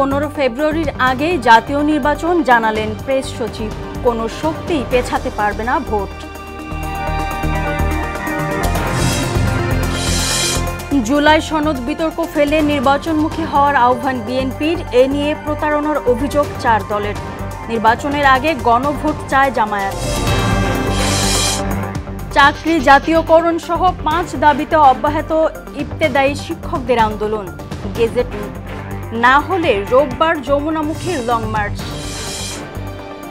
15 ফেব্রুয়ারির আগে জাতীয় নির্বাচন জানালেন প্রেস সচিব। কোনো শক্তি পেছাতে পারবে না ভোট। জুলাই সনদ বিতর্ক ফেলে নির্বাচনমুখী হওয়ার আহ্বান বিএনপির। এ নিয়ে প্রতারণার অভিযোগ 4 দলের। নির্বাচনের আগে গণভোট চায় জামায়াত। চাকরি জাতীয়করণ সহ 5 দাবিতে অব্যাহত ইবতেদায়ী শিক্ষকদের আন্দোলন। গেজেট না হলে রোববার যমুনামুখী লং মার্চ।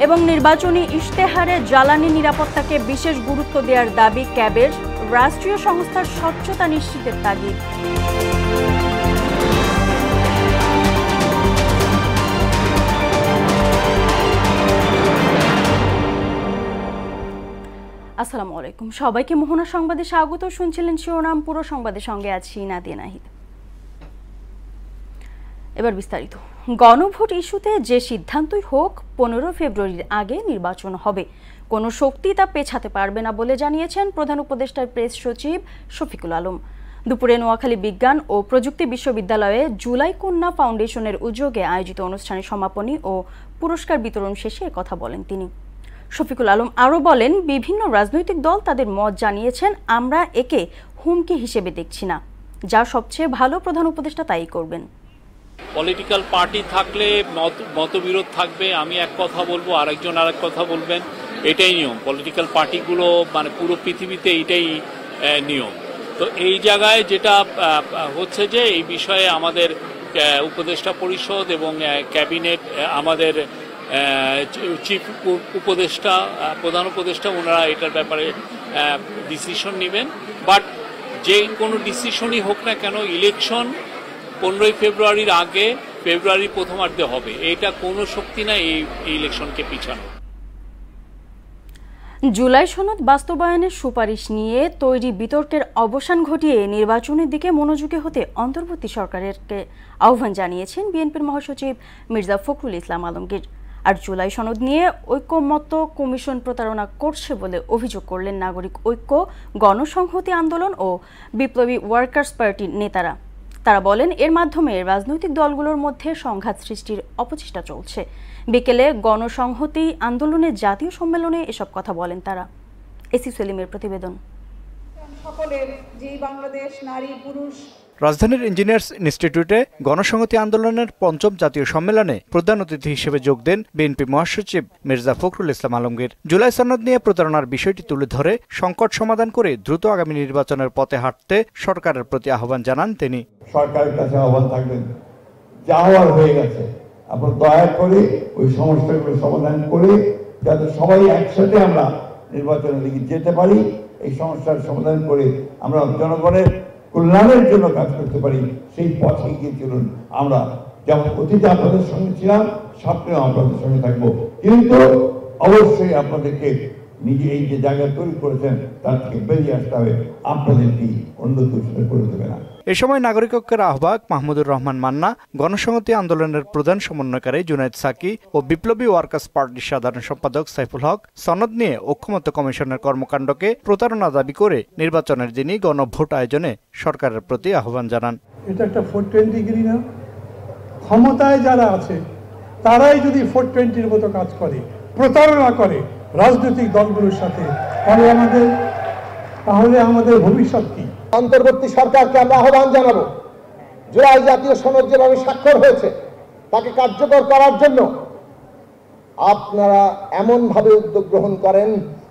এবং নির্বাচনী ইশতেহারে জ্বালানি নিরাপত্তাকে বিশেষ গুরুত্ব দেওয়ার দাবি ক্যাবের। রাষ্ট্রীয় সংস্থার স্বচ্ছতা নিশ্চিতের তাগিদ। আসসালামু আলাইকুম, সবাইকে মোহনা সংবাদে স্বাগত। শুনছিলেন শিরোনাম, পুরো সংবাদের সঙ্গে আছি নাদিয়া নাহিদ। এবার বিস্তারিত। গণভোট ইস্যুতে যে সিদ্ধান্তই হোক 15 ফেব্রুয়ারির আগে নির্বাচন হবে। কোনো শক্তি তা পেছাতে পারবে না বলে জানিয়েছেন প্রধান উপদেষ্টার প্রেস সচিব শফিকুল আলম। দুপুরে নোয়াখালী বিজ্ঞান ও প্রযুক্তি বিশ্ববিদ্যালয়ে জুলাই কন্যা ফাউন্ডেশনের উদ্যোগে আয়োজিত অনুষ্ঠানে সমাপনী ও পুরস্কার বিতরণ শেষে কথা বলেন তিনি। শফিকুল আলম আরও বলেন, বিভিন্ন রাজনৈতিক দল তাদের মত জানিয়েছেন, আমরা একে হুমকি হিসেবে দেখছি না। যা সবচেয়ে ভালো প্রধান উপদেষ্টা তাই করবেন। পলিটিক্যাল পার্টি থাকলে মতবিরোধ থাকবে, আমি এক কথা বলবো, আরেকজন আরেক কথা বলবেন, এটাই নিয়ম। পলিটিক্যাল পার্টিগুলো মানে পুরো পৃথিবীতে এইটাই নিয়ম। তো এই জায়গায় যেটা হচ্ছে যে এই বিষয়ে আমাদের উপদেষ্টা পরিষদ এবং ক্যাবিনেট, আমাদের চিফ উপদেষ্টা, প্রধান উপদেষ্টা, ওনারা এটার ব্যাপারে ডিসিশন নেবেন। বাট যে কোনো ডিসিশনই হোক না কেন, ইলেকশন 15 ফেব্রুয়ারির আগে ফেব্রুয়ারির প্রথমার্ধে হবে। এটা কোনো শক্তি না এই ইলেকশনকে পিছানো। জুলাই সনদ বাস্তবায়নের সুপারিশ নিয়ে তৈরি বিতর্কের অবসান ঘটিয়ে নির্বাচনের দিকে মনোযোগী হতে অন্তর্বর্তী সরকারকে আহ্বান জানিয়েছেন বিএনপির মহাসচিব মির্জা ফখরুল ইসলাম আলমগীর। আর জুলাই সনদ নিয়ে ঐক্যমত্য কমিশন প্রতারণা করছে বলে অভিযোগ করলেন নাগরিক ঐক্য, গণসংহতি আন্দোলন ও বিপ্লবী ওয়ার্কার্স পার্টির নেতারা। তারা বলেন, এর মাধ্যমে রাজনৈতিক দলগুলোর মধ্যে সংঘাত সৃষ্টির অপচেষ্টা চলছে। বিকেলে গণসংহতি আন্দোলনের জাতীয় সম্মেলনে এসব কথা বলেন তারা। এসি সেলিমের প্রতিবেদন। রাজধানীর ইঞ্জিনিয়ার্স ইনস্টিটিউটে গণসংহতি আন্দোলনের 5ম জাতীয় সম্মেলনে প্রধান অতিথি হিসেবে যোগ দেন বিএনপি মহাসচিব মির্জা ফখরুল ইসলাম আলমগীর। জুলাই সনদ নিয়ে প্রতারণার বিষয়টি তুলে ধরে সংকট সমাধান করে দ্রুত আগামী নির্বাচনের পথে হাঁটতে সরকারের প্রতি আহ্বান জানান তিনি। সরকারের কাছে আহ্বান থাকবেন, যা হওয়ার হয়ে গেছে, আপনার দয়া করে ওই সমস্যাগুলো সমাধান করে যাতে সবাই একসাথে আমরা নির্বাচনের দিকে যেতে পারি, এই সমস্যার সমাধান করে আমরা জনগণের কল্যাণের জন্য কাজ করতে পারি, সেই পথে এগিয়ে চলুন। আমরা যেমন অতীতে আপনাদের সঙ্গে ছিলাম, সামনেও আপনাদের সঙ্গে থাকবো, কিন্তু অবশ্যই আপনাদেরকে নিজে এই যে জায়গা তৈরি করেছেন তার থেকে বেরিয়ে আসতে হবে, আপনাদেরকে অন্য দূষণে করে দেবে না। এ সময় নাগরিক ঐক্যের আহ্বায়ক মাহমুদুর রহমান মান্না, গণসংহতি আন্দোলনের প্রধান সমন্বয়কারী জুনায়েদ সাকি ও বিপ্লবী ওয়ার্কার্স পার্টির সাধারণ সম্পাদক সাইফুল হক সনদ নিয়ে ঐক্যমত্য কমিশনের কর্মকাণ্ডকে প্রতারণা দাবি করে নির্বাচনের দিনই গণভোট আয়োজনে সরকারের প্রতি আহ্বান জানান। এটা একটা 420 না, ক্ষমতায় যারা আছে তারাই যদি 420-র মতো কাজ করে, প্রতারণা করে রাজনৈতিক দলগুলোর সাথে, তাহলে আমাদের ভবিষ্যৎ কি? অন্তর্বর্তী সরকারকে আমরা আহ্বান জানাবো, জুলাই জাতীয় সনদ যেভাবে স্বাক্ষর হয়েছে তাকে কার্যকর করার জন্য আপনারা এমন ভাবে উদ্যোগ গ্রহণ করেন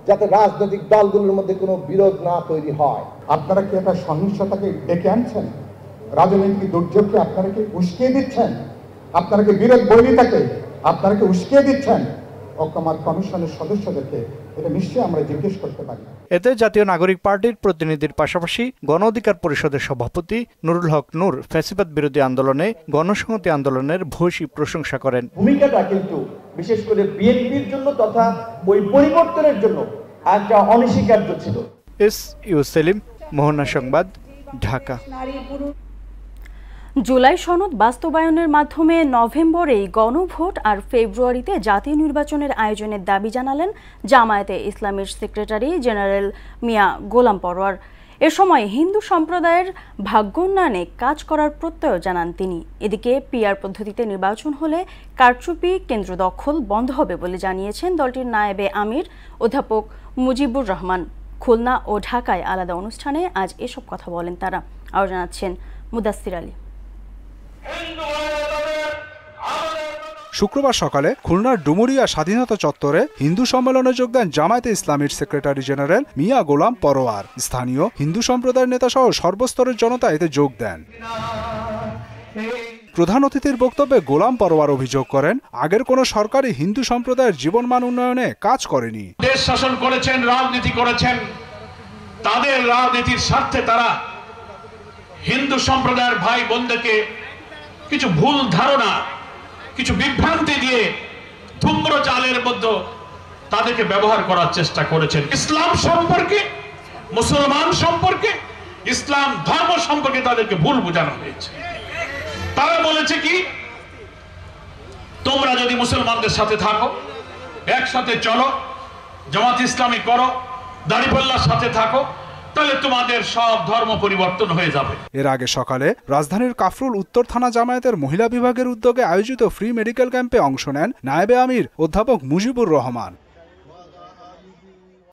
যাতে রাজনৈতিক দলগুলোর মধ্যে কোনো বিরোধ না তৈরি হয়। আপনারা কি একটা সহিংসতাকে ডেকে আনছেন? রাজনৈতিক দুর্যোগকে আপনারা কি উস্কিয়ে দিচ্ছেন? আপনারা কি বিরোধ বৈরিতাকে আপনারা কি উস্কিয়ে দিচ্ছেন? ঐক্যমত্য কমিশনের সদস্যদেরকে এটা নিশ্চয়ই আমরা জিজ্ঞেস করতে পারি। এতে জাতীয় নাগরিক পার্টির প্রতিনিধির পাশাপাশি গণ অধিকার পরিষদের সভাপতি নুরুল হক নূর ফ্যাসিবাদ বিরোধী আন্দোলনে গণসংহতি আন্দোলনের ভূয়সী প্রশংসা করেন। ভূমিকাটা কিন্তু বিশেষ করে বিএনপির জন্য তথা ওই পরিবর্তনের জন্য একটা অনস্বীকার্য ছিল। এস ইউ সেলিম, মোহনা সংবাদ, ঢাকা। জুলাই সনদ বাস্তবায়নের মাধ্যমে নভেম্বরেই গণভোট আর ফেব্রুয়ারিতে জাতীয় নির্বাচনের আয়োজনের দাবি জানালেন জামায়াতে ইসলামীর সেক্রেটারি জেনারেল মিয়া গোলাম পরোয়ার। এ সময় হিন্দু সম্প্রদায়ের ভাগ্য উন্নয়নে কাজ করার প্রত্যয় জানান তিনি। এদিকে পিআর পদ্ধতিতে নির্বাচন হলে কারচুপি কেন্দ্র দখল বন্ধ হবে বলে জানিয়েছেন দলটির নায়েবে আমির অধ্যাপক মুজিবুর রহমান। খুলনা ও ঢাকায় আলাদা অনুষ্ঠানে আজ এসব কথা বলেন তারা। আরও জানাচ্ছেন মুদাসসির আলী। শুক্রবার সকালে খুলনার ডুমুরিয়া স্বাধীনতা চত্বরে হিন্দু সম্মেলনে যোগ দেন জামায়াতে ইসলামীর সেক্রেটারি জেনারেল মিয়া গোলাম পরোয়ার। স্থানীয় হিন্দু সম্প্রদায়ের নেতা সহ সর্বস্তরের জনতা এতে যোগ দেন। প্রধান অতিথির বক্তব্যে গোলাম পরোয়ার অভিযোগ করেন, আগের কোন সরকারই হিন্দু সম্প্রদায়ের জীবনমান উন্নয়নে কাজ করেনি। দেশ শাসন করেছেন, রাজনীতি করেছেন, তাদের রাজনীতির স্বার্থে তারা হিন্দু সম্প্রদায়ের ভাই বোনদেরকে কিছু ভুল ধারণা, কিছু বিভ্রান্তি দিয়ে ধূম্র জালের মধ্যে তাদেরকে ব্যবহার করার চেষ্টা করেছেন। ইসলাম সম্পর্কে, মুসলমান সম্পর্কে, ইসলাম ধর্ম সম্পর্কে তাদেরকে ভুল বোঝানো হয়েছে। তারা বলেছে কি, তোমরা যদি মুসলমানদের সাথে থাকো, একসাথে চলো, জামাত ইসলামী করো, দাড়িপাল্লার সাথে থাকো, তাহলে তোমাদের সব ধর্ম পরিবর্তন হয়ে যাবে। এর আগে সকালে রাজধানীর কাফরুল উত্তর থানা জামায়াতের মহিলা বিভাগের উদ্যোগে আয়োজিত ফ্রি মেডিকেল ক্যাম্পে অংশ নেন নায়েবে আমির অধ্যাপক মুজিবুর রহমান।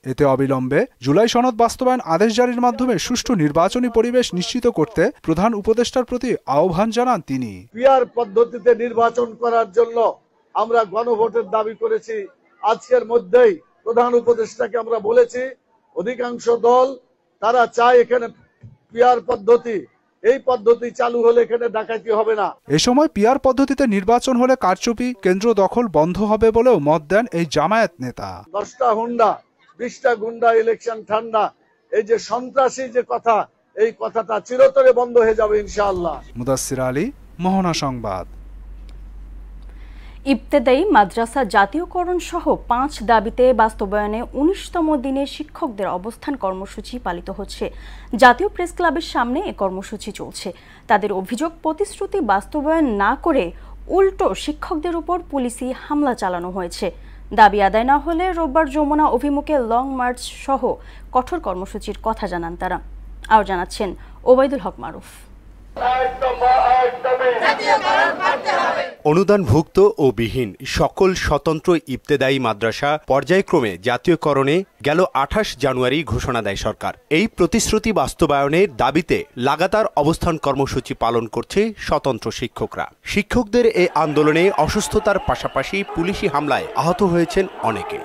এতে অবিলম্বে জুলাই সনদ বাস্তবায়ন আদেশ জারির মাধ্যমে সুষ্ঠু নির্বাচনী পরিবেশ নিশ্চিত করতে প্রধান উপদেষ্টার প্রতি আহ্বান জানান তিনি। পিআর পদ্ধতিতে নির্বাচন করার জন্য আমরা গণভোটের দাবি করেছি। আজকের মধ্যেই প্রধান উপদেষ্টাকে আমরা বলেছি, অধিকাংশ দল তারা চায় এখানে পিআর পদ্ধতি, এই পদ্ধতি চালু হলে এখানে ডাকাতি হবে না। এ সময় পিআর পদ্ধতিতে নির্বাচন হলে কারচুপি কেন্দ্র দখল বন্ধ হবে বলেও মত দেন এই জামায়াত নেতা। 10টা হুন্ডা, 20টা গুন্ডা, ইলেকশন ঠান্ডা, এই যে সন্ত্রাসী যে কথা, এই কথাটা চিরতরে বন্ধ হয়ে যাবে ইনশাআল্লাহ। মুদাসসির আলী, মোহনা সংবাদ। ইবতেদায়ী মাদ্রাসা জাতীয়করণ সহ 5 দাবিতে বাস্তবায়নে 19তম দিনে শিক্ষকদের অবস্থান কর্মসূচি পালিত হচ্ছে। জাতীয় প্রেস ক্লাবের সামনে এ কর্মসূচি চলছে। তাদের অভিযোগ, প্রতিশ্রুতি বাস্তবায়ন না করে উল্টো শিক্ষকদের উপর পুলিশি হামলা চালানো হয়েছে। দাবি আদায় না হলে রোববার যমুনা অভিমুখে লং মার্চ সহ কঠোর কর্মসূচির কথা জানান তারা। আরও জানাচ্ছেন ওবায়দুল হক মারুফ। অনুদানভুক্ত ও বিহীন সকল স্বতন্ত্র ইবতেদায়ী মাদ্রাসা পর্যায়ক্রমে জাতীয়করণে গেল 28 জানুয়ারি ঘোষণা দেয় সরকার। এই প্রতিশ্রুতি বাস্তবায়নের দাবিতে লাগাতার অবস্থান কর্মসূচি পালন করছে স্বতন্ত্র শিক্ষকরা। শিক্ষকদের এই আন্দোলনে অসুস্থতার পাশাপাশি পুলিশি হামলায় আহত হয়েছেন অনেকে।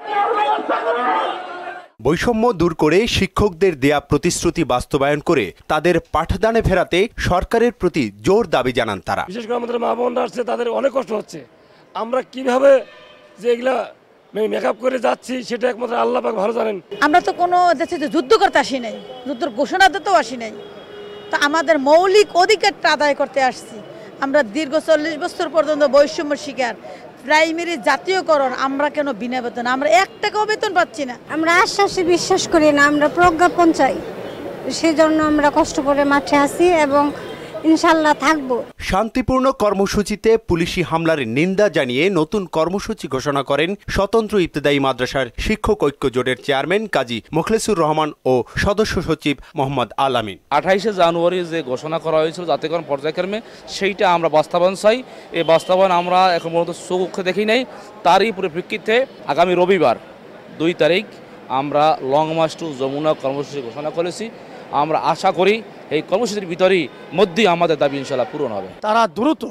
বৈষম্য দূর করে শিক্ষকদের দেয়া প্রতিশ্রুতি বাস্তবায়ন করে তাদের পাঠদানে ফেরাতে সরকারের প্রতি জোর দাবি জানান তারা। বিশেষ করে আমাদের মা বোনরা আসছে, তাদের অনেক কষ্ট হচ্ছে। আমরা কিভাবে যে এগুলা মেকআপ করে যাচ্ছি সেটা একমাত্র আল্লাহ পাক ভালো জানেন। আমরা তো কোনো দেশে যুদ্ধ করতে আসি নাই, যুদ্ধের ঘোষণা দিতেও আসি নাই। তো আমাদের মৌলিক অধিকারটা আদায় করতে আসছি। আমরা দীর্ঘ 40 বছর পর্যন্ত বৈষম্য শিকার। প্রাইমারি জাতীয়করণ, আমরা কেন বিনা বেতন? আমরা 1 টাকাও বেতন পাচ্ছি না। আমরা আশ্বাসে বিশ্বাস করি না, আমরা প্রজ্ঞাপন চাই। সেজন্য আমরা কষ্ট করে মাঠে আসি এবং ইনশাআল্লাহ থাকব। শান্তিপূর্ণ কর্মসূচিতে পুলিশি হামলার নিন্দা জানিয়ে নতুন কর্মসূচি ঘোষণা করেন স্বতন্ত্র ইবতেদায়ী মাদ্রাসার শিক্ষক ঐক্য জোটের চেয়ারম্যান কাজী মোখলেসুর রহমান ও সদস্য সচিব মোহাম্মদ আল আমিন। 28 জানুয়ারি যে ঘোষণা করা হয়েছিল জাতীয়করণ পর্যায়ক্রমে, সেইটা আমরা বাস্তবায়ন চাই। এই বাস্তবায়ন আমরা এখন পর্যন্ত চোখে দেখি নাই। তারই পরিপ্রেক্ষিতে আগামী রবিবার 2 তারিখ আমরা লং মার্চ টু যমুনা কর্মসূচি ঘোষণা করেছি। আমরা আশা করি এই কর্মসূচির ভিতরেই মধ্যেই আমাদের দাবি ইনশাআল্লাহ পূরণ হবে। তারা দ্রুত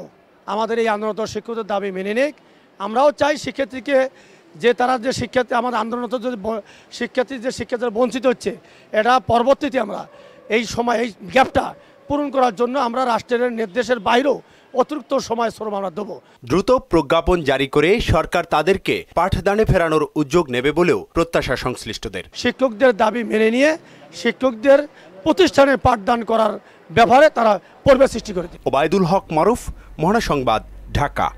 আমাদের এই আন্দোলনরত শিক্ষকদের দাবি মেনে নিক। আমরাও চাই শিক্ষার্থীকে, যে তারা যে শিক্ষার্থী আমাদের আন্দোলনরত যে শিক্ষার্থীরা বঞ্চিত হচ্ছে, এটা পরবর্তীতে আমরা এই সময় এই গ্যাপটা পূরণ করার জন্য আমরা রাষ্ট্রের নির্দেশের বাইরেও অতিরিক্ত সময় শ্রম আমরা দেবো। দ্রুত প্রজ্ঞাপন জারি করে সরকার তাদেরকে পাঠদানে ফেরানোর উদ্যোগ নেবে বলেও প্রত্যাশা সংশ্লিষ্টদের। শিক্ষকদের দাবি মেনে নিয়ে শিক্ষকদের প্রতিষ্ঠানে পাঠদান করার ব্যাপারে তারা পরিবেশ সৃষ্টি করে। ওবায়দুল হক মারুফ, মোহনা সংবাদ, ঢাকা।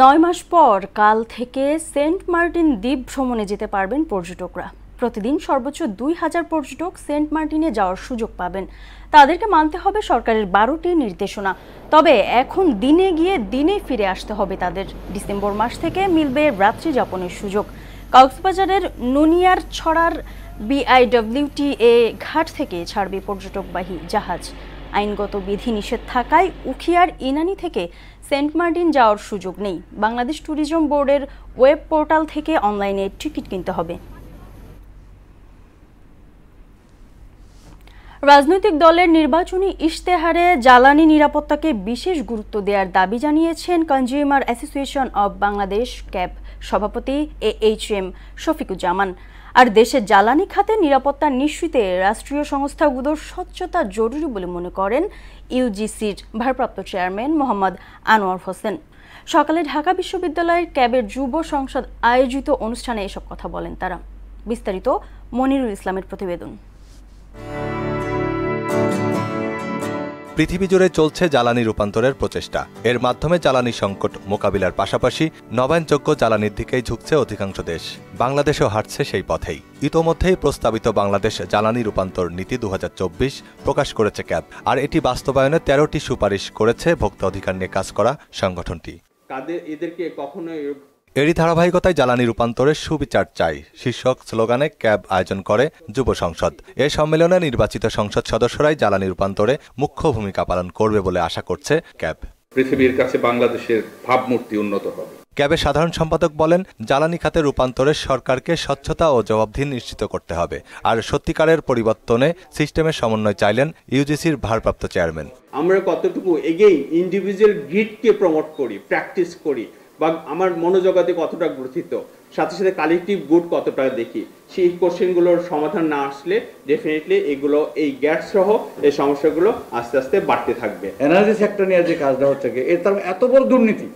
9 মাস পর কাল থেকে সেন্ট মার্টিন দ্বীপ ভ্রমণে যেতে পারবেন পর্যটকরা। প্রতিদিন সর্বোচ্চ 2000 পর্যটক সেন্ট মার্টিনে যাওয়ার সুযোগ পাবেন। তাদেরকে মানতে হবে সরকারের 12টি নির্দেশনা। তবে এখন দিনে গিয়ে দিনে ফিরে আসতে হবে তাদের। ডিসেম্বর মাস থেকে মিলবে রাত্রি যাপনের সুযোগ। কক্সবাজারের নুনিয়ার ছড়ার BIWTA ঘাট থেকে ছাড়বে পর্যটকবাহী জাহাজ। আইনগত বিধিনিষেধ থাকায় উখিয়ার ইনানি থেকে সেন্ট মার্টিন যাওয়ার সুযোগ নেই। বাংলাদেশ ট্যুরিজম বোর্ডের ওয়েব পোর্টাল থেকে অনলাইনে টিকিট কিনতে হবে। রাজনৈতিক দলের নির্বাচনী ইশতেহারে জ্বালানি নিরাপত্তাকে বিশেষ গুরুত্ব দেওয়ার দাবি জানিয়েছেন consumer association of Bangladesh cab সভাপতি AHM শফিকুজ্জামান। আর দেশের জ্বালানি খাতে নিরাপত্তা নিশ্চিতে রাষ্ট্রীয় সংস্থাগুলোর স্বচ্ছতা জরুরি বলে মনে করেন ইউজিসির ভারপ্রাপ্ত চেয়ারম্যান মোহাম্মদ আনোয়ার হোসেন। সকালে ঢাকা বিশ্ববিদ্যালয়ের ক্যাবের যুব সংসদ আয়োজিত অনুষ্ঠানে এসব কথা বলেন তারা। বিস্তারিত মনিরুল ইসলামের প্রতিবেদন। পৃথিবী জুড়ে চলছে জ্বালানি রূপান্তরের প্রচেষ্টা। এর মাধ্যমে জ্বালানি সংকট মোকাবিলার পাশাপাশি নবায়নযোগ্য জ্বালানির দিকেই ঝুঁকছে অধিকাংশ দেশ। বাংলাদেশও হাঁটছে সেই পথেই। ইতোমধ্যেই প্রস্তাবিত বাংলাদেশ জ্বালানি রূপান্তর নীতি 2024 প্রকাশ করেছে ক্যাব। আর এটি বাস্তবায়নে 13টি সুপারিশ করেছে ভোক্তা অধিকার নিয়ে কাজ করা সংগঠনটি। এদেরকে কখনোই এরই ধারাবাহিকতায় জ্বালানি রূপান্তরের সুবিচার চাই শীর্ষক স্লোগানে ক্যাব আয়োজন করে যুব সংসদ। এ সম্মেলনে নির্বাচিত সংসদ সদস্যরাই জ্বালানি রূপান্তরে মুখ্য ভূমিকা পালন করবে বলে আশা করছে ক্যাব। পৃথিবীর কাছে বাংলাদেশের ভাবমূর্তি উন্নত হবে। ক্যাবের সাধারণ সম্পাদক বলেন, জ্বালানি খাতে রূপান্তরে সরকারকে স্বচ্ছতা ও জবাবদিহি নিশ্চিত করতে হবে। আর সত্যিকারের পরিবর্তনে সিস্টেমের সমন্বয় চাইলেন ইউজিসির ভারপ্রাপ্ত চেয়ারম্যান। আমরা কতটুকু এগেইন ইন্ডিভিজুয়াল গ্রিডকে প্রমোট করি, প্র্যাকটিস করি, বা আমার মনোজগতে কতটা গ্রথিত, সাথে সাথে কালেকটিভ গুড কতটা দেখি, সেই কোশ্চেনগুলোর সমাধান না আসলে ডেফিনেটলি এগুলো এই গ্যাপ সহ এই সমস্যাগুলো আস্তে আস্তে বাড়তে থাকবে। এনার্জি সেক্টর নিয়ে যে কাজটা হচ্ছে তার এত বড় দুর্নীতি,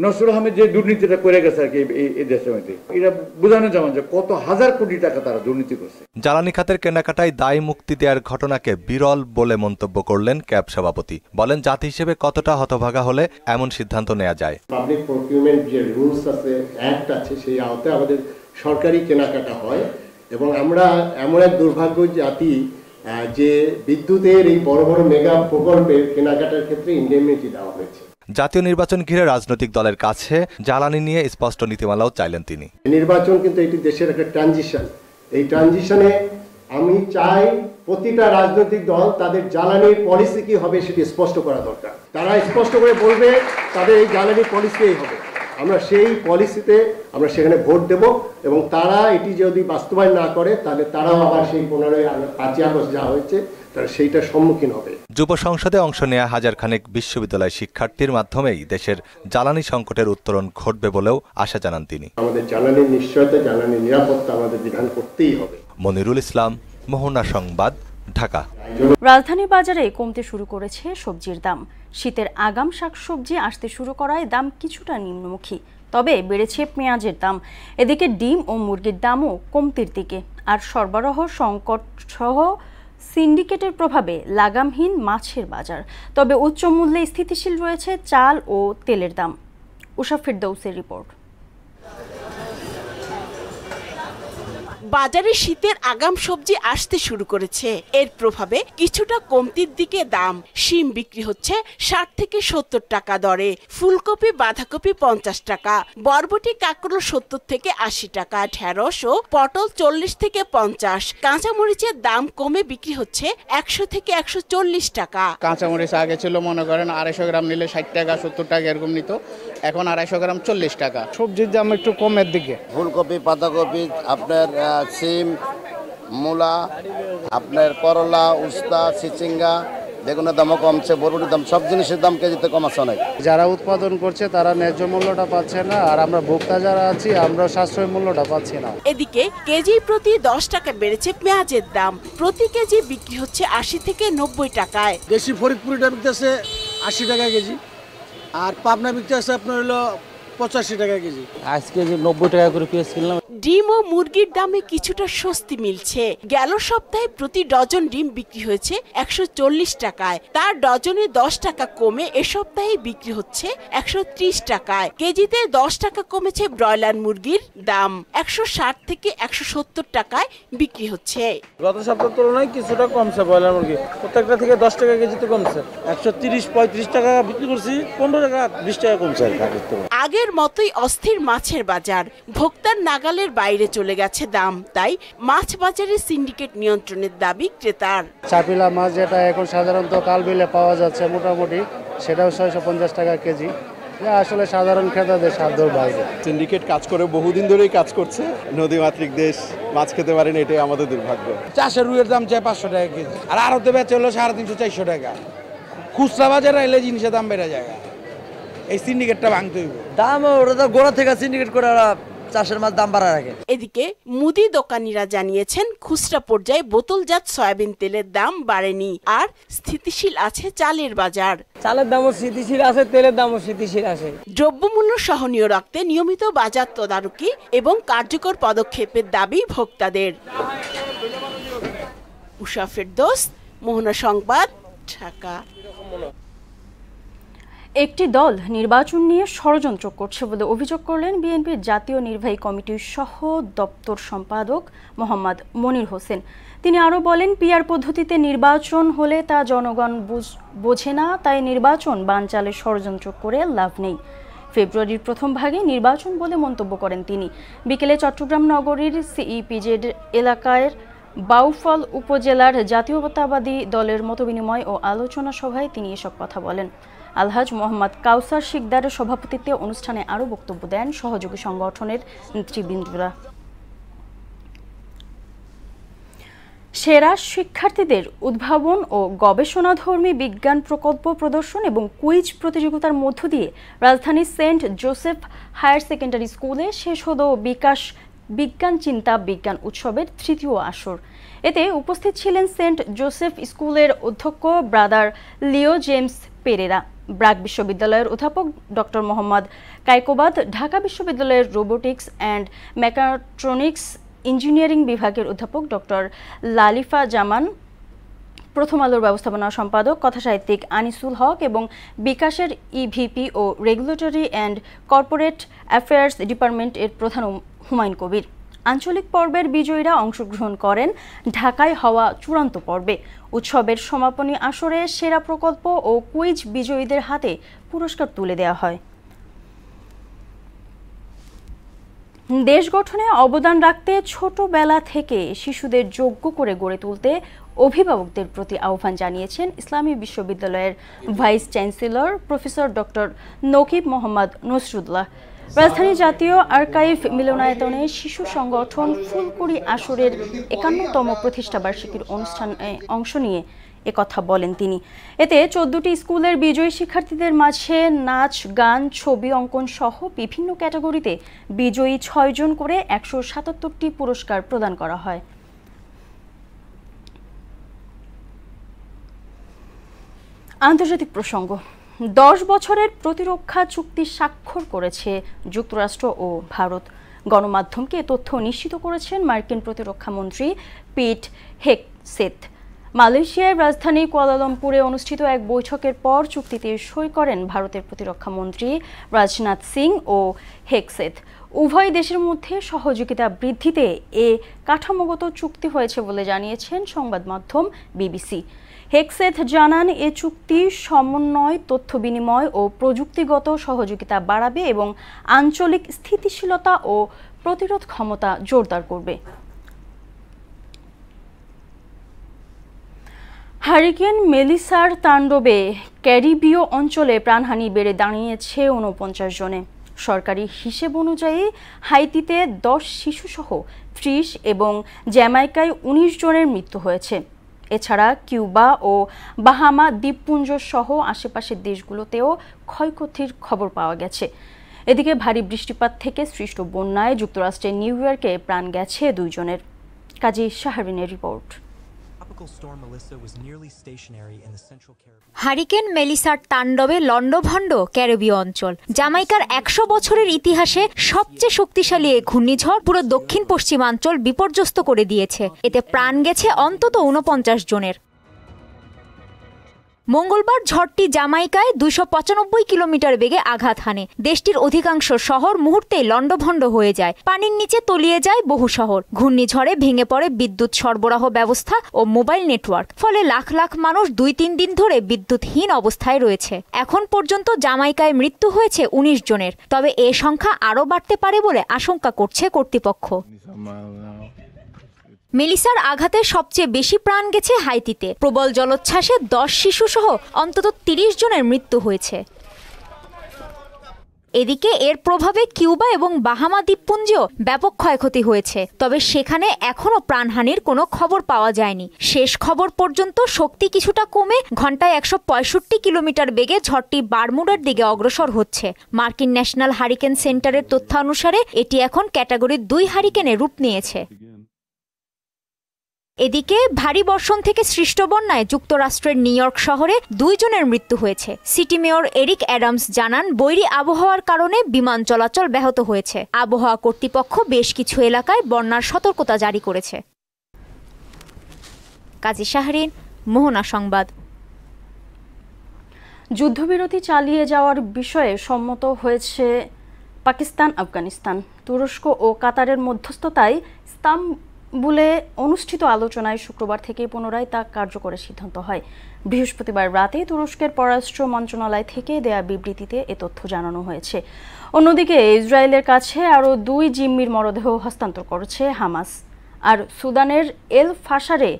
নসরুল আহমেদ যে দুর্নীতিটা করে গেছে আর কি এই দেশের মধ্যে, এটা বোঝানো যেমন যে কত হাজার কোটি টাকা তারা দুর্নীতি করছে। জ্বালানি খাতের কেনাকাটায় দায় মুক্তি দেওয়ার ঘটনাকে বিরল বলে মন্তব্য করলেন ক্যাব সভাপতি। বলেন, জাতি হিসেবে কতটা হতভাগা হলে এমন সিদ্ধান্ত নেওয়া যায়। পাবলিক প্রকিউরমেন্ট যে রুলস আছে, অ্যাক্ট আছে, সেই আওতায় আমাদের সরকারি কেনাকাটা হয় এবং আমরা এমন এক দুর্ভাগ্য জাতি যে বিদ্যুতের এই বড় বড় মেগা প্রকল্পের কেনাকাটার ক্ষেত্রে ইন্ডেমনিটি দেওয়া হয়েছে। জাতীয় নির্বাচন ঘিরে রাজনৈতিক দলের কাছে জ্বালানি নিয়ে স্পষ্ট নীতিমালাও চাইলেন তিনি। নির্বাচন কিন্তু এটি দেশের একটা ট্রানজিশন। এই ট্রানজিশনে আমি চাই প্রতিটা রাজনৈতিক দল তাদের জ্বালানির পলিসি কি হবে সেটি স্পষ্ট করা দরকার। তারা স্পষ্ট করে বলবে তাদের এই জ্বালানি পলিসিই হবে, আমরা সেই পলিসিতে আমরা সেখানে ভোট দেব এবং তারা এটি যদি বাস্তবায়ন না করে তাহলে তারাও আবার সেই 15 আগস্ট যা হয়েছে তারা সেইটার সম্মুখীন হবে। যুব সংসদে অংশ নেওয়া হাজার খানেক বিশ্ববিদ্যালয় শিক্ষার্থীর মাধ্যমেই দেশের জ্বালানি সংকটের উত্তরণ ঘটবে বলেও আশা জানান তিনি। আমাদের জ্বালানির নিশ্চয়তা, জ্বালানির নিরাপত্তা আমাদের বিধান করতেই হবে। মনিরুল ইসলাম, মোহনা সংবাদ, ঢাকা। রাজধানী বাজারে কমতে শুরু করেছে সবজির দাম। শীতের আগাম শাকসবজি আসতে শুরু করায় দাম কিছুটা নিম্নমুখী, তবে বেড়েছে পেঁয়াজের দাম। এদিকে ডিম ও মুরগির দামও কমতির দিকে। আর সরবরাহ সংকট সহ সিন্ডিকেটের প্রভাবে লাগামহীন মাছের বাজার। তবে উচ্চ মূল্যে স্থিতিশীল রয়েছে চাল ও তেলের দাম। উষা ফিরদৌসের রিপোর্ট। বাজারে শীতের আগাম সবজি আসতে শুরু করেছে। এর প্রভাবে কিছুটা কমতির দিকে দাম। শিম বিক্রি হচ্ছে 60 থেকে 70 টাকা দরে, ফুলকপি বাঁধাকপি 50 টাকা, বরবটি কাঁকরোল 70 থেকে 80 টাকা, ঢেঁড়স ও পটল 40 থেকে 50। কাঁচামরিচের দাম কমে বিক্রি হচ্ছে 100 থেকে 140 টাকা। কাঁচামরিচ আগে ছিল মনে করেন 250 গ্রাম নিলে 60 টাকা 70 টাকা এরকম নিত, এখন 250 গ্রাম 40 টাকা। সবজির দাম একটু কমের দিকে। ফুলকপি বাঁধাকপি আপনার সিম, মূলা, আপনার করলা, উস্তা, চিচিঙ্গা, বেগুনের দামও কমছে, বরবটির দাম, সব জিনিসের দাম কেজিতে কমাচ্ছে অনেক। যারা উৎপাদন করছে তারা ন্যায্য মূল্যটা পাচ্ছে না, আর আমরা ভোক্তা যারা আছি আমরা সাশ্রয়ী মূল্যটা পাচ্ছি না। এদিকে কেজি প্রতি 10 টাকা বেড়েছে পেঁয়াজের দাম। প্রতি কেজি বিক্রি হচ্ছে 80 থেকে 90 টাকায়। দেশি ফরিদপুরিটা বিকতেছে 80 টাকা কেজি, আর পাবনা বিকতেছে আপনার হলো 85 টাকা কেজি। আজকে যে 90 টাকা করে পেঁয়াজ কিনলাম। ডিম ও মুরগির দামে কিছুটা স্বস্তি মিলছে। গেল সপ্তাহে প্রতি ডজন ডিম বিক্রি হয়েছে 140 টাকায়, তার ডজনে 10 টাকা কমে এ সপ্তাহে বিক্রি হচ্ছে 130 টাকায়। কেজিতে 10 টাকা কমেছে ব্রয়লার মুরগির দাম, 160 থেকে 170 টাকায় বিক্রি হচ্ছে। গত সপ্তাহের তুলনায় কিছুটা কমছে ব্রয়লার মুরগি, প্রত্যেকটা থেকে 10 টাকা কেজিতে কমছে। 130-35 টাকা বিক্রি করছি, 15 টাকা 20 টাকা কমছে। আগের মতোই অস্থির মাছের বাজার। ভোক্তার নাগালে কন্ট্রোলের বাইরে চলে গেছে দাম, তাই মাছ বাজারে সিন্ডিকেট নিয়ন্ত্রণের দাবি ক্রেতার। চাপিলা মাছ যেটা এখন সাধারণত কালবিলে পাওয়া যাচ্ছে মোটামুটি, সেটাও 650 টাকা কেজি, আসলে সাধারণ ক্রেতাদের সাধ্যর বাইরে। সিন্ডিকেট কাজ করে বহুদিন ধরেই কাজ করছে, নদীমাতৃক দেশ, মাছ খেতে পারেন, এটাই আমাদের দুর্ভাগ্য। চাষের রুইয়ের দাম চাই 500 টাকা কেজি, আর আড়তে বেচে হলো 350-400 টাকা। খুচরা বাজারে এলে জিনিসের দাম বেড়ে যায়, এই সিন্ডিকেটটা ভাঙতে হইব। দাম ওরা তো গোড়া থেকে সিন্ডিকেট করে চাষের মাছ দাম বাড়া রাখে। এদিকে মুদি দোকানিরা জানিয়েছেন খুচরা পর্যায়ে বোতলজাত সয়াবিন তেলের দাম বাড়েনি, আর স্থিতিশীল আছে চালের বাজার। চালের দামও স্থিতিশীল আছে, তেলের দামও স্থিতিশীল আছে। দ্রব্যমূল্য সহনীয় রাখতে নিয়মিত বাজার তদারকি এবং কার্যকর পদক্ষেপের দাবি ভোক্তাদের। উষা ফেরদৌস, মোহনা সংবাদ, ঢাকা। একটি দল নির্বাচন নিয়ে ষড়যন্ত্র করছে বলে অভিযোগ করলেন বিএনপির জাতীয় নির্বাহী কমিটির সহ দপ্তর সম্পাদক মোহাম্মদ মনির হোসেন। তিনি আরও বলেন, পিআর পদ্ধতিতে নির্বাচন হলে তা জনগণ বোঝে না, তাই নির্বাচন বানচালে ষড়যন্ত্র করে লাভ নেই। ফেব্রুয়ারির প্রথম ভাগে নির্বাচন বলে মন্তব্য করেন তিনি। বিকেলে চট্টগ্রাম নগরীর সিইপিজেড এলাকায় বাউফল উপজেলার জাতীয়তাবাদী দলের মতবিনিময় ও আলোচনা সভায় তিনি এসব কথা বলেন। আলহাজ মোহাম্মদ কাউসার শিকদারের সভাপতিত্বে অনুষ্ঠানে আরও বক্তব্য দেন সহযোগী সংগঠনের নেতৃবৃন্দরা। সেরা শিক্ষার্থীদের উদ্ভাবন ও গবেষণাধর্মী বিজ্ঞান প্রকল্প প্রদর্শন এবং কুইজ প্রতিযোগিতার মধ্য দিয়ে রাজধানীর সেন্ট জোসেফ হায়ার সেকেন্ডারি স্কুলে শেষ হলো বিকাশ বিজ্ঞান চিন্তা বিজ্ঞান উৎসবের তৃতীয় আসর। এতে উপস্থিত ছিলেন সেন্ট জোসেফ স্কুলের অধ্যক্ষ ব্রাদার লিও জেমস পেরেরা, ব্রাক বিশ্ববিদ্যালয়ের অধ্যাপক ডক্টর মোহাম্মদ কায়কোবাদ, ঢাকা বিশ্ববিদ্যালয়ের রোবোটিক্স অ্যান্ড মেকাট্রনিক্স ইঞ্জিনিয়ারিং বিভাগের অধ্যাপক ডক্টর লালিফা জামান, প্রথম আলোর ব্যবস্থাপনা সম্পাদক কথাসাহিত্যিক আনিসুল হক এবং বিকাশের ইভিপি ও রেগুলেটরি অ্যান্ড কর্পোরেট অ্যাফেয়ার্স ডিপার্টমেন্টের প্রধান হুমায়ুন কবির। আঞ্চলিক পর্বের বিজয়ীরা অংশগ্রহণ করেন ঢাকায় হওয়া চূড়ান্ত পর্বে। উৎসবের সমাপনী আসরে সেরা প্রকল্প ও কুইজ বিজয়ীদের হাতে পুরস্কার তুলে দেওয়া হয়। দেশ গঠনে অবদান রাখতে ছোটবেলা থেকে শিশুদের যোগ্য করে গড়ে তুলতে অভিভাবকদের প্রতি আহ্বান জানিয়েছেন ইসলামী বিশ্ববিদ্যালয়ের vice chancellor professor doctor Nakib Mohammad Nasrullah. রাজধানী জাতীয় আর্কাইভ মিলনায়তনে শিশু সংগঠন ফুলকুড়ি আসরের 51তম প্রতিষ্ঠাবার্ষিকীর অনুষ্ঠানে অংশ নিয়ে একথা বলেন তিনি। এতে 14টি স্কুলের বিজয়ী শিক্ষার্থীদের মাঝে নাচ, গান, ছবি অঙ্কন সহ বিভিন্ন ক্যাটাগরিতে বিজয়ী 6 জন করে 177টি পুরস্কার প্রদান করা হয়। আন্তর্জাতিক প্রসঙ্গ। 10 বছরের প্রতিরক্ষা চুক্তি স্বাক্ষর করেছে যুক্তরাষ্ট্র ও ভারত। গণমাধ্যমকে এ তথ্য নিশ্চিত করেছেন মার্কিন প্রতিরক্ষা মন্ত্রী পিট হেগসেথ। মালয়েশিয়ার রাজধানী কুয়ালালামপুরে অনুষ্ঠিত এক বৈঠকের পর চুক্তিতে সই করেন ভারতের প্রতিরক্ষা মন্ত্রী রাজনাথ সিং ও হেগসেথ। উভয় দেশের মধ্যে সহযোগিতা বৃদ্ধিতে এ কাঠামোগত চুক্তি হয়েছে বলে জানিয়েছেন সংবাদ মাধ্যম বিবিসি। হেগসেথ জানান, এ চুক্তি সমন্বয়, তথ্য বিনিময় ও প্রযুক্তিগত সহযোগিতা বাড়াবে এবং আঞ্চলিক স্থিতিশীলতা ও প্রতিরোধ ক্ষমতা জোরদার করবে। হারিকেন মেলিসার তাণ্ডবে ক্যারিবীয় অঞ্চলে প্রাণহানি বেড়ে দাঁড়িয়েছে 49 জনে। সরকারি হিসেব অনুযায়ী হাইতিতে 10 শিশুসহ 30 এবং জ্যামাইকায় 19 জনের মৃত্যু হয়েছে। এছাড়া কিউবা ও বাহামা দ্বীপপুঞ্জ সহ আশেপাশের দেশগুলোতেও ক্ষয়ক্ষতির খবর পাওয়া গেছে। এদিকে ভারী বৃষ্টিপাত থেকে সৃষ্ট বন্যায় যুক্তরাষ্ট্রের নিউ ইয়র্কে প্রাণ গেছে 2 জনের। কাজী শাহরিনের রিপোর্ট। হারিকেন মেলিসার তাণ্ডবে লণ্ডভণ্ড ক্যারিবীয় অঞ্চল। জামাইকার 100 বছরের ইতিহাসে সবচেয়ে শক্তিশালী এই ঘূর্ণিঝড় পুরো দক্ষিণ পশ্চিমাঞ্চল বিপর্যস্ত করে দিয়েছে। এতে প্রাণ গেছে অন্তত 49 জনের। মঙ্গলবার ঝড়টি জামাইকায় 295 কিলোমিটার বেগে আঘাত হানে। দেশটির অধিকাংশ শহর মুহূর্তেই লণ্ডভণ্ড হয়ে যায়, পানির নিচে তলিয়ে যায় বহু শহর। ঘূর্ণিঝড়ে ভেঙে পড়ে বিদ্যুৎ সরবরাহ ব্যবস্থা ও মোবাইল নেটওয়ার্ক, ফলে লাখ লাখ মানুষ 2-3 দিন ধরে বিদ্যুৎহীন অবস্থায় রয়েছে। এখন পর্যন্ত জামাইকায় মৃত্যু হয়েছে 19 জনের, তবে এ সংখ্যা আরও বাড়তে পারে বলে আশঙ্কা করছে কর্তৃপক্ষ। মেলিসার আঘাতে সবচেয়ে বেশি প্রাণ গেছে হাইতিতে। প্রবল জলোচ্ছ্বাসে 10 শিশু সহ অন্তত 30 জনের মৃত্যু হয়েছে। এদিকে এর প্রভাবে কিউবা এবং বাহামা দ্বীপপুঞ্জেও ব্যাপক ক্ষয়ক্ষতি হয়েছে, তবে সেখানে এখনও প্রাণহানির কোনো খবর পাওয়া যায়নি। শেষ খবর পর্যন্ত শক্তি কিছুটা কমে ঘন্টায় 165 কিলোমিটার বেগে ঝড়টি বারমুডার দিকে অগ্রসর হচ্ছে। মার্কিন ন্যাশনাল হারিকেন সেন্টারের তথ্যানুসারে এটি এখন ক্যাটাগরি 2 হারিকেনে রূপ নিয়েছে। এদিকে ভারী বর্ষণ থেকে সৃষ্ট বন্যায় যুক্তরাষ্ট্রের নিউ ইয়র্ক শহরে 2 জনের মৃত্যু হয়েছে। সিটি মেয়র এরিক অ্যাডামস জানান, বৈরী আবহাওয়ার কারণে বিমান চলাচল ব্যাহত হয়েছে। আবহাওয়া কর্তৃপক্ষ বেশ কিছু এলাকায় বন্যার সতর্কতা জারি করেছে। কাজী শাহরিন, মোহনা সংবাদ। যুদ্ধবিরতি চালিয়ে যাওয়ার বিষয়ে সম্মত হয়েছে পাকিস্তান, আফগানিস্তান। তুরস্ক ও কাতারের মধ্যস্থতায় ইস্তাম্বুলে অনুষ্ঠিত আলোচনায় শুক্রবার থেকে পুনরায় তা কার্যকরের সিদ্ধান্ত হয়। বৃহস্পতিবার রাতে তুরস্কের পররাষ্ট্র মন্ত্রণালয় থেকে দেয়া বিবৃতিতে এ তথ্য জানানো হয়েছে। অন্যদিকে ইসরায়েলের কাছে আরও 2 জিম্মির মরদেহ হস্তান্তর করেছে হামাস। আর সুদানের এল ফাশারে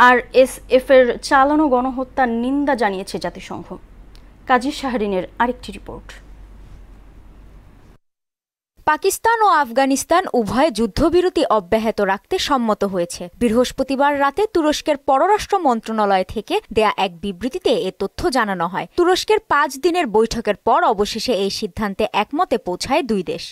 আরএসএফের চালানো গণহত্যার নিন্দা জানিয়েছে জাতিসংঘ। কাজী শাহরিনের আরেকটি রিপোর্ট। পাকিস্তান ও আফগানিস্তান উভয় যুদ্ধবিরতি অব্যাহত রাখতে সম্মত হয়েছে। বৃহস্পতিবার রাতে তুরস্কের পররাষ্ট্র মন্ত্রণালয় থেকে দেয়া এক বিবৃতিতে এ তথ্য জানানো হয়। তুরস্কের 5 দিনের বৈঠকের পর অবশেষে এই সিদ্ধান্তে একমতে পৌঁছায় 2 দেশ।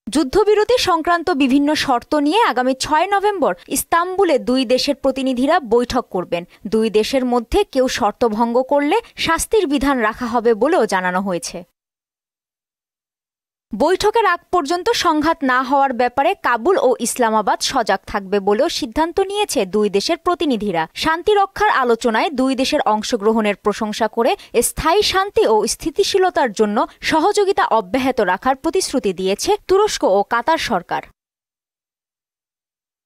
যুদ্ধবিরতি সংক্রান্ত বিভিন্ন শর্ত নিয়ে আগামী 6 নভেম্বর ইস্তাম্বুলে 2 দেশের প্রতিনিধিরা বৈঠক করবেন। 2 দেশের মধ্যে কেউ শর্ত ভঙ্গ করলে শাস্তির বিধান রাখা হবে বলেও জানানো হয়েছে। বৈঠকের আগ পর্যন্ত সংঘাত না হওয়ার ব্যাপারে কাবুল ও ইসলামাবাদ সজাগ থাকবে বলেও সিদ্ধান্ত নিয়েছে 2 দেশের প্রতিনিধিরা। শান্তি রক্ষার আলোচনায় 2 দেশের অংশগ্রহণের প্রশংসা করে স্থায়ী শান্তি ও স্থিতিশীলতার জন্য সহযোগিতা অব্যাহত রাখার প্রতিশ্রুতি দিয়েছে তুরস্ক ও কাতার সরকার।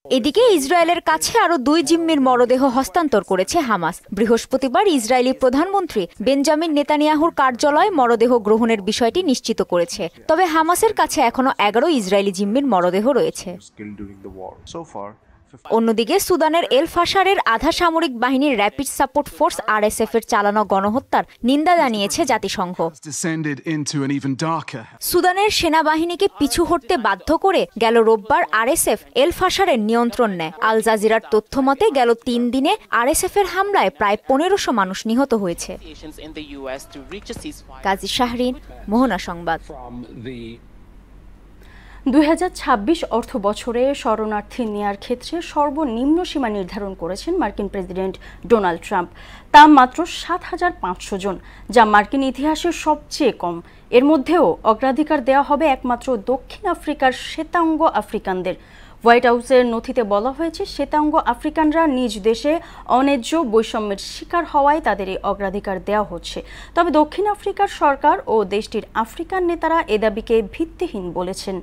এদিকে ইসরায়েলের কাছে আরও 2 জিম্মির মরদেহ হস্তান্তর করেছে হামাস। বৃহস্পতিবার ইসরায়েলি প্রধানমন্ত্রী বেঞ্জামিন নেতানিয়াহুর কার্যালয় মরদেহ গ্রহণের বিষয়টি নিশ্চিত করেছে। তবে হামাসের কাছে এখনও 11 ইসরায়েলি জিম্মির মরদেহ রয়েছে। অন্যদিকে সুদানের এল ফাশারের আধা সামরিক বাহিনীর র্যাপিড সাপোর্ট ফোর্স আরএসএফ এর চালানো গণহত্যার নিন্দা জানিয়েছে জাতিসংঘ। সুদানের সেনাবাহিনীকে পিছু হটতে বাধ্য করে গেল রোববার আরএসএফ এল ফাশারের নিয়ন্ত্রণ নেয়। আল জাজিরার তথ্য মতে গেল 3 দিনে আরএসএফ এর হামলায় প্রায় 1500 মানুষ নিহত হয়েছে। কাজী শাহরিন, মোহনা সংবাদ। 2026 অর্থ বছরে শরণার্থী নেয়ার ক্ষেত্রে সর্বনিম্ন সীমা নির্ধারণ করেছেন মার্কিন প্রেসিডেন্ট ডোনাল্ড ট্রাম্প। তা মাত্র 7,500 জন, যা মার্কিন ইতিহাসের সবচেয়ে কম। এর মধ্যেও অগ্রাধিকার দেওয়া হবে একমাত্র দক্ষিণ আফ্রিকার শ্বেতাঙ্গ আফ্রিকানদের। হোয়াইট হাউসের নথিতে বলা হয়েছে, শ্বেতাঙ্গ আফ্রিকানরা নিজ দেশে অন্যায্য বৈষম্যের শিকার হওয়ায় তাদের এই অগ্রাধিকার দেওয়া হচ্ছে। তবে দক্ষিণ আফ্রিকার সরকার ও দেশটির আফ্রিকান নেতারা এ দাবিকে ভিত্তিহীন বলেছেন।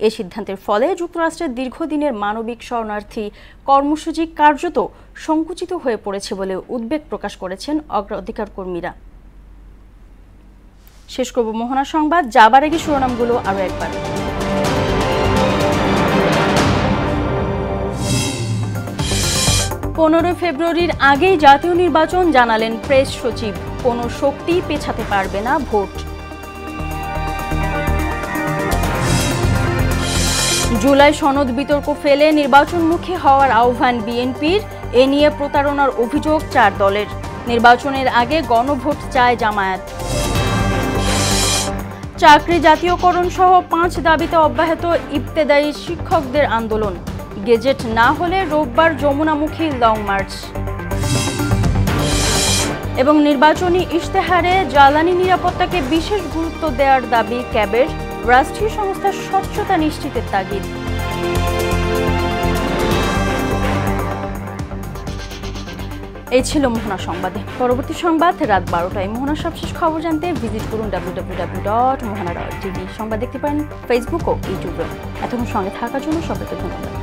এই সিদ্ধান্তের ফলে যুক্তরাষ্ট্রের দীর্ঘদিনের মানবিক শরণার্থী কর্মসূচি কার্যত সংকুচিত হয়ে পড়েছে বলে উদ্বেগ প্রকাশ করেছেন অগ্রাধিকার কর্মীরা। শেষ করব মোহনা সংবাদ, যাবার আগে শিরোনামগুলো আরও একবার। 15 ফেব্রুয়ারির আগেই জাতীয় নির্বাচন, জানালেন প্রেস সচিব। কোনো শক্তি পেছাতে পারবে না ভোট। জুলাই সনদ বিতর্ক ফেলে নির্বাচনমুখী হওয়ার আহ্বান বিএনপির। এ নিয়ে প্রতারণার অভিযোগ 4 দলের। নির্বাচনের আগে গণভোট চায় জামায়াত। চাকরি জাতীয়করণ সহ 5 দাবিতে অব্যাহত ইবতেদায়ী শিক্ষকদের আন্দোলন। গেজেট না হলে রোববার যমুনামুখী লং মার্চ। এবং নির্বাচনী ইশতেহারে জ্বালানি নিরাপত্তাকে বিশেষ গুরুত্ব দেওয়ার দাবি ক্যাবের। রাষ্ট্রীয় সংস্থার স্বচ্ছতা নিশ্চিতের তাগিদ। এই ছিল মোহনা সংবাদে। পরবর্তী সংবাদ রাত 12টায়। মোহনার সবশেষ খবর জানতে ভিজিট করুন www.mohana.tv। সংবাদ দেখতে পারেন ফেসবুক ও ইউটিউবে। এতক্ষণ সঙ্গে থাকার জন্য সবাইকে ধন্যবাদ।